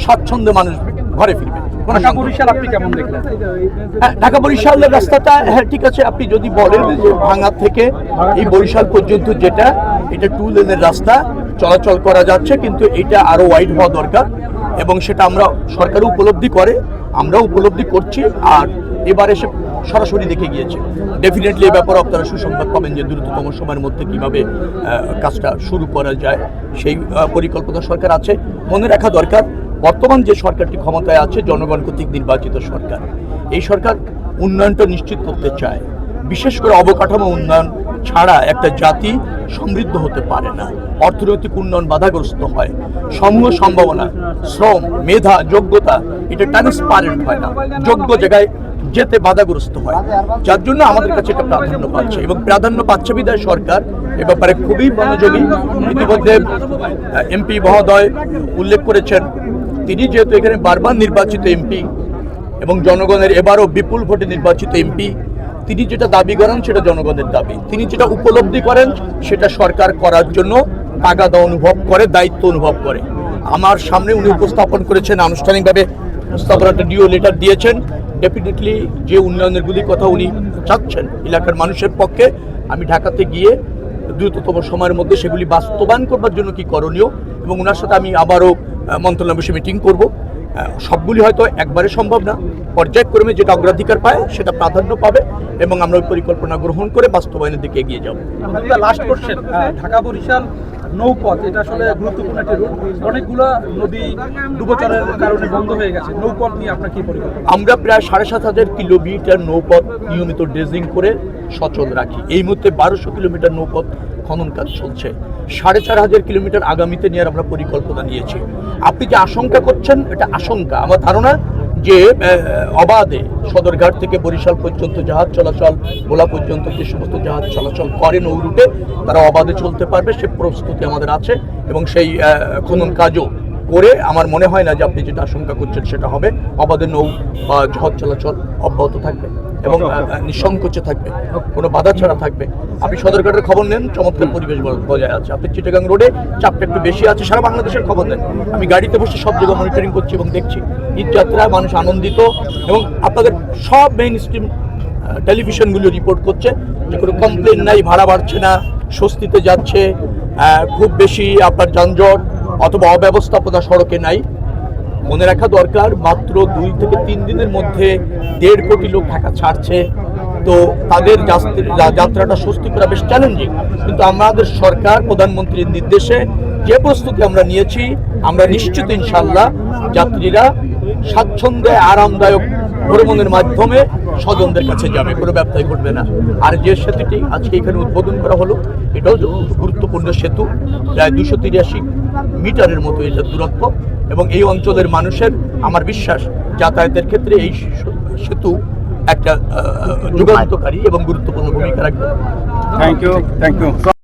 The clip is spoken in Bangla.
স্বাচ্ছন্দ্যে মানুষ ঘরে ফিরবে। ঢাকা বরিশাল আপনি কেমন দেখলেন? ঢাকা বরিশালের রাস্তাটা হ্যাঁ ঠিক আছে, আপনি যদি বলেন যে ভাঙা থেকে এই বরিশাল পর্যন্ত যেটা এটা 2 লেনের রাস্তা চলাচল করা যাচ্ছে, কিন্তু এটা আরো ওয়াইড হওয়া দরকার এবং সেটা আমরা সরকারও উপলব্ধি করে, আমরাও উপলব্ধি করছি। আর এবার এসে সরাসরি দেখে গিয়েছে, ডেফিনেটলি এই ব্যাপারে আপনারা সুসংবাদ পাবেন যে দ্রুততম সময়ের মধ্যে কিভাবে কাজটা শুরু করা যায় সেই পরিকল্পনা সরকার আছে। মনে রাখা দরকার, বর্তমান যে সরকারটি ক্ষমতায় আছে জনগণ কর্তৃক নির্বাচিত সরকার, এই সরকার উন্নয়নটা নিশ্চিত করতে চায়। বিশেষ করে অবকাঠামো উন্নয়ন ছাড়া একটা জাতি সমৃদ্ধ হতে পারে না, অর্থনৈতিক উন্নয়ন বাধাগ্রস্ত হয়, সমূহ সম্ভাবনা, শ্রম, মেধা, যোগ্যতা এটা ট্রান্সপারেন্ট হয় না, যোগ্য জায়গায় যেতে বাধাগ্রস্ত হয়, যার জন্য আমাদের কাছে এটা প্রাধান্য পাচ্ছে এবং প্রাধান্য পাচ্ছে বিধায় সরকার এ ব্যাপারে খুবই মনোযোগী। ইতিমধ্যে এমপি মহোদয় উল্লেখ করেছেন, তিনি যেহেতু এখানে বারবার নির্বাচিত এমপি এবং জনগণের এবারও বিপুল ভোটে নির্বাচিত এমপি, তিনি যেটা দাবি করেন সেটা জনগণের দাবি, তিনি যেটা উপলব্ধি করেন সেটা সরকার করার জন্য তাগাদা অনুভব করে, দায়িত্ব অনুভব করে। আমার সামনে উনি উপস্থাপন করেছেন, আনুষ্ঠানিকভাবে উপস্থাপনাটা ডিও লেটার দিয়েছেন। ডেফিনেটলি যে উন্নয়নেরগুলির কথা উনি চাচ্ছেন এলাকার মানুষের পক্ষে, আমি ঢাকাতে গিয়ে দ্রুততম সময়ের মধ্যে সেগুলি বাস্তবায়ন করবার জন্য কি করণীয় এবং ওনার সাথে আমি আবারও মন্ত্রণালয় বসে মিটিং করব। সবগুলি হয়তো একবারে সম্ভব না, পর্যায়ক্রমে যেটা অগ্রাধিকার পায় সেটা প্রাধান্য পাবে এবং আমরা ওই পরিকল্পনা গ্রহণ করে বাস্তবায়নের দিকে এগিয়ে যাব। লাস্ট কোশ্চেন, ঢাকা বরিশাল নৌপথ এটা আসলে গুরুত্বপূর্ণ একটি রুট, অনেকগুলো নদী ডুবোচরের কারণে বন্ধ হয়ে গেছে, নৌপথ নিয়ে আপনার কি পরিকল্পনা? আমরা প্রায় 7,500 কিলোমিটার নৌপথ নিয়মিত ড্রেজিং করে সচল রাখি। এই মুহূর্তে 1200 কিলোমিটার নৌপথ খনন কাজ চলছে, 4,500 কিলোমিটার আগামীতে নেওয়ার আমরা পরিকল্পনা নিয়েছি। আপনি যে আশঙ্কা করছেন এটা আশঙ্কা, আমার ধারণা যে অবাধে সদরঘাট থেকে বরিশাল পর্যন্ত জাহাজ চলাচল, ভোলা পর্যন্ত যে সমস্ত জাহাজ চলাচল করে নৌ রুটে, তারা অবাধে চলতে পারবে, সে প্রস্তুতি আমাদের আছে এবং সেই খনন কাজও করে আমার মনে হয় না যে আপনি যেটা আশঙ্কা করছেন সেটা হবে। অবাধে নৌ বা জাহাজ চলাচল অব্যাহত থাকবে এবং নিঃসংকোচে থাকবে, কোনো বাধা ছাড়া থাকবে। আপনি সদরঘাটের খবর নেন, চমৎকার পরিবেশ বজায় আছে। আপনি চিটাগাং রোডে চাপটা একটু বেশি আছে, সারা বাংলাদেশের খবর নেন। আমি গাড়িতে বসে সব জায়গায় মনিটরিং করছি এবং দেখছি ঈদযাত্রায় মানুষ আনন্দিত এবং আপনাদের সব মেইন স্ট্রিম টেলিভিশনগুলো রিপোর্ট করছে যে কোনো কমপ্লেন নাই, ভাড়া বাড়ছে না, স্বস্তিতে যাচ্ছে, খুব বেশি আপনার যানজট অথবা অব্যবস্থাপনা সড়কে নাই। মনে রাখা দরকার, মাত্র 2 থেকে 3 দিনের মধ্যে 1.5 কোটি লোক ঢাকা ছাড়ছে, তো তাদের যাত্রাটা স্বস্তি করা বেশ চ্যালেঞ্জিং। কিন্তু আমাদের সরকার প্রধানমন্ত্রীর নির্দেশে যে প্রস্তুতি আমরা নিয়েছি, আমরা নিশ্চিত ইনশাল্লাহ যাত্রীরা স্বাচ্ছন্দ্যে আরামদায়ক ভ্রমণের মাধ্যমে স্বজনদের কাছে যাবে, কোনো ব্যবসায় ঘটবে না। আর যে সেতুটি আজকে এখানে উদ্বোধন করা হলো, এটাও গুরুত্বপূর্ণ সেতু, প্রায় 283 মিটারের মতো এটা দূরত্ব এবং এই অঞ্চলের মানুষের আমার বিশ্বাস যাতায়াতের ক্ষেত্রে এই সেতু একটা যুগান্তকারী এবং গুরুত্বপূর্ণ ভূমিকা রাখবে। Thank you.